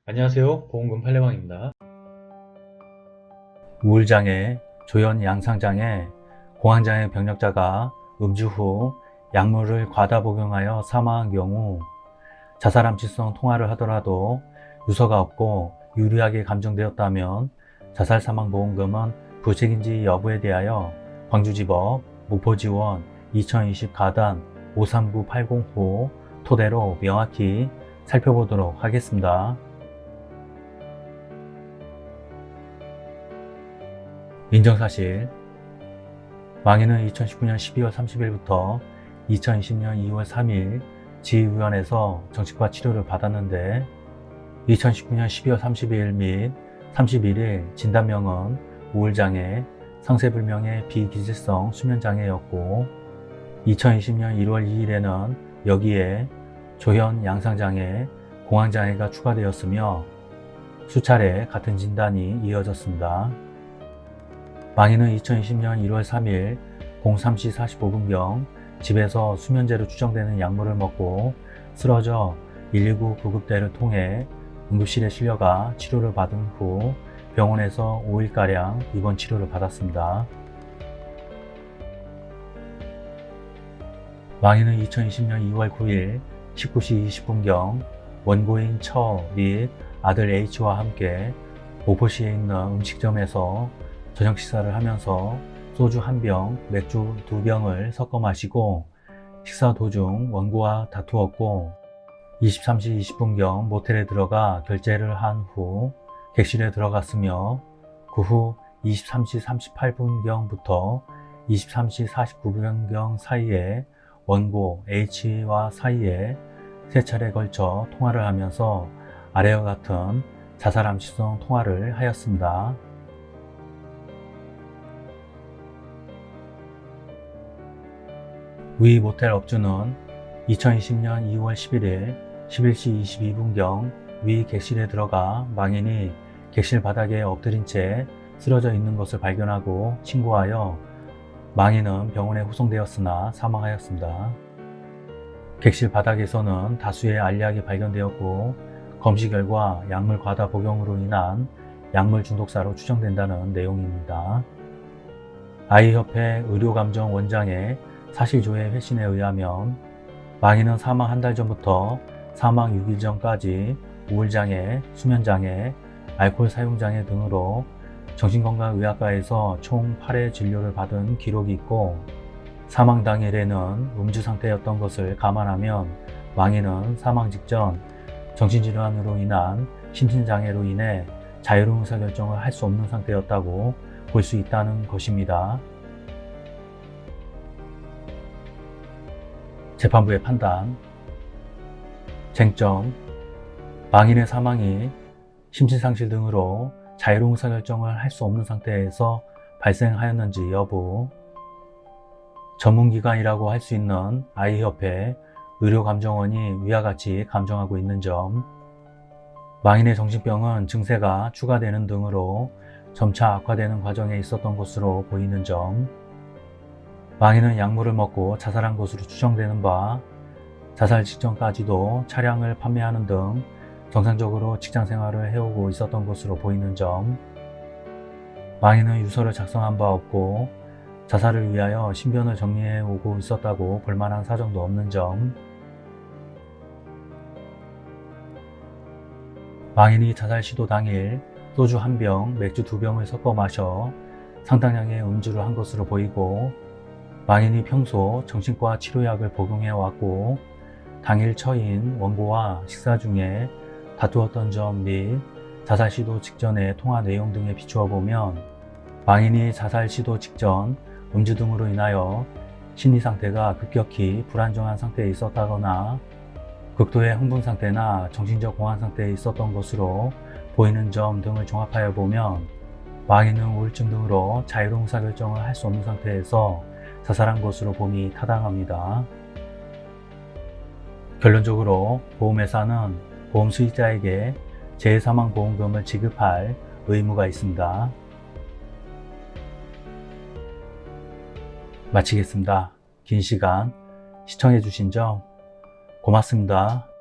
안녕하세요. 보험금 팔례방입니다. 우울장애, 조현 양상장애, 공황장애 병력자가 음주 후 약물을 과다 복용하여 사망한 경우 자살암치성 통화를 하더라도 유서가 없고 유리하게 감정되었다면 자살사망보험금은 부책인지 여부에 대하여 광주지법 목포지원 2020 가단 53980호 토대로 명확히 살펴보도록 하겠습니다. 인정사실, 망인은 2019년 12월 30일부터 2020년 2월 3일 지휘위원회에서 정신과 치료를 받았는데 2019년 12월 30일 및 31일 진단명은 우울장애, 상세불명의 비기질성 수면장애였고 2020년 1월 2일에는 여기에 조현 양상장애, 공황장애가 추가되었으며 수차례 같은 진단이 이어졌습니다. 망인은 2020년 1월 3일 03시 45분경 집에서 수면제로 추정되는 약물을 먹고 쓰러져 119 구급대를 통해 응급실에 실려가 치료를 받은 후 병원에서 5일가량 입원 치료를 받았습니다. 망인은 2020년 2월 9일 19시 20분경 원고인 처 및 아들 H와 함께 목포시에 있는 음식점에서 저녁 식사를 하면서 소주 1병, 맥주 2병을 섞어 마시고 식사 도중 원고와 다투었고 23시 20분경 모텔에 들어가 결제를 한 후 객실에 들어갔으며 그 후 23시 38분경부터 23시 49분경 사이에 원고 H와 사이에 3차례 걸쳐 통화를 하면서 아래와 같은 자살암시성 통화를 하였습니다. 위 모텔 업주는 2020년 2월 11일 11시 22분경 위 객실에 들어가 망인이 객실 바닥에 엎드린 채 쓰러져 있는 것을 발견하고 신고하여 망인은 병원에 후송되었으나 사망하였습니다. 객실 바닥에서는 다수의 알약이 발견되었고 검시 결과 약물 과다 복용으로 인한 약물 중독사로 추정된다는 내용입니다. 아이협회 의료감정원장의 사실조회 회신에 의하면 망인은 사망 한 달 전부터 사망 6일 전까지 우울장애, 수면장애, 알코올 사용장애 등으로 정신건강의학과에서 총 8회 진료를 받은 기록이 있고 사망 당일에는 음주 상태였던 것을 감안하면 망인은 사망 직전 정신질환으로 인한 심신장애로 인해 자유로운 의사결정을 할 수 없는 상태였다고 볼 수 있다는 것입니다. 재판부의 판단, 쟁점, 망인의 사망이 심신상실 등으로 자유로운 의사결정을 할 수 없는 상태에서 발생하였는지 여부, 전문기관이라고 할 수 있는 아이협회 의료감정원이 위와 같이 감정하고 있는 점, 망인의 정신병은 증세가 추가되는 등으로 점차 악화되는 과정에 있었던 것으로 보이는 점, 망인은 약물을 먹고 자살한 것으로 추정되는 바 자살 직전까지도 차량을 판매하는 등 정상적으로 직장생활을 해오고 있었던 것으로 보이는 점, 망인은 유서를 작성한 바 없고 자살을 위하여 신변을 정리해 오고 있었다고 볼만한 사정도 없는 점, 망인이 자살 시도 당일 소주 1병, 맥주 2병을 섞어 마셔 상당량의 음주를 한 것으로 보이고 망인이 평소 정신과 치료약을 복용해 왔고 당일 처인 원고와 식사 중에 다투었던 점 및 자살 시도 직전의 통화 내용 등에 비추어 보면 망인이 자살 시도 직전 음주 등으로 인하여 심리 상태가 급격히 불안정한 상태에 있었다거나 극도의 흥분 상태나 정신적 공황 상태에 있었던 것으로 보이는 점 등을 종합하여 보면 망인은 우울증 등으로 자유로운 의사결정을 할 수 없는 상태에서 자살한 것으로 봄이 타당합니다. 결론적으로 보험회사는 보험 수익자에게 재해사망보험금을 지급할 의무가 있습니다. 마치겠습니다. 긴 시간 시청해 주신 점 고맙습니다.